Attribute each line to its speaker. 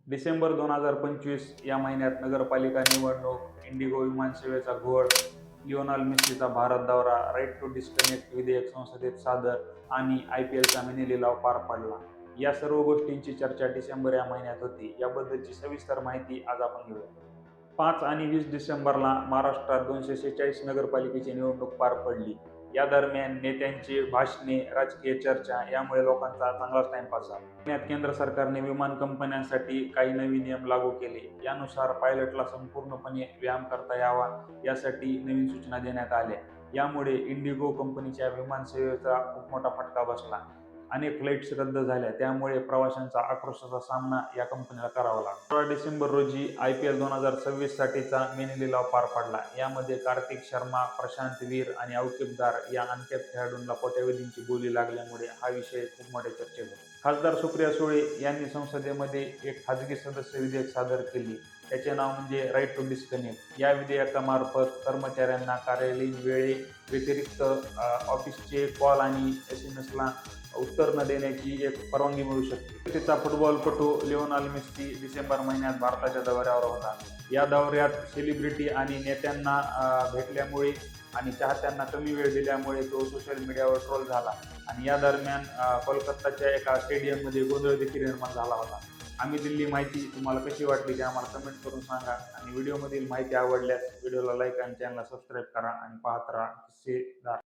Speaker 1: डिसेंबर 2025 या महिन्यात नगरपालिका निवडणूक, इंडिगो विमानसेवेचा घोळ, लिओनेल मेस्सीचा भारत दौरा, राईट टू डिस्कनेक्ट विधेयक संसदेत सादर आणि IPLचा मिनी लिलाव पार पडला. या सर्व गोष्टींची चर्चा डिसेंबर या महिन्यात होती. याबद्दलची सविस्तर माहिती आज आपण घेऊया. 5 आणि 20 डिसेंबरला महाराष्ट्रात 246 नगरपालिकेची निवडणूक पार पडली. या दरम्यान नेत्यांची भाषणे, राजकीय चर्चा यामुळे लोकांचा चांगलाच टाइमपास झाला. यात केंद्र सरकारने विमान कंपन्यांसाठी काही नवीन नियम लागू केले. यानुसार पायलटला संपूर्णपणे व्यायाम करता यावा यासाठी नवीन सूचना देण्यात आल्या. यामुळे इंडिगो कंपनीच्या विमान सेवेचा खूप मोठा फटका बसला. अनेक फ्लाईट्स रद्द झाल्या. त्यामुळे प्रवाशांचा आक्रोशाचा सामना या कंपनीला करावा लागला. 16 डिसेंबर रोजी IPL 2026 साठीचा मिनी लिलाव पार पडला. यामध्ये कार्तिक शर्मा, प्रशांत वीर आणि औकिबदार या अनकॅप्ड खेळाडूंना कोट्यवधींची बोली लागल्यामुळे हा विषय खूप मोठ्या चर्चेत होता. खासदार सुप्रिया सुळे यांनी संसदेमध्ये एक खाजगी सदस्य विधेयक सादर केले. त्याचे नाव म्हणजे राईट टू डिस्कनेक्ट. या विधेयकामार्फत कर्मचाऱ्यांना कार्यालयीन वेळेव्यतिरिक्त ऑफिसचे कॉल आणि SMS ला उत्तर न देण्याची एक परवानगी मिळू शकते. तिचा फुटबॉलपटू लिओनेल मेस्सी डिसेंबर महिन्यात भारताच्या दौऱ्यावर होता. या दौऱ्यात सेलिब्रिटी आणि नेत्यांना भेटल्यामुळे आणि चाहत्यांना कमी वेळ दिल्यामुळे तो सोशल मीडियावर ट्रोल झाला आणि या दरम्यान कोलकाताच्या एका स्टेडियममध्ये गोंधळ देखील निर्माण झाला होता. आम्ही दिल्ली माहिती तुम्हाला कशी वाटली ते आम्हाला कमेंट करून सांगा आणि व्हिडिओमधील माहिती आवडल्यास व्हिडिओला लाईक आणि चॅनलला सबस्क्राईब करा आणि पाहत राहा किस्सेदार.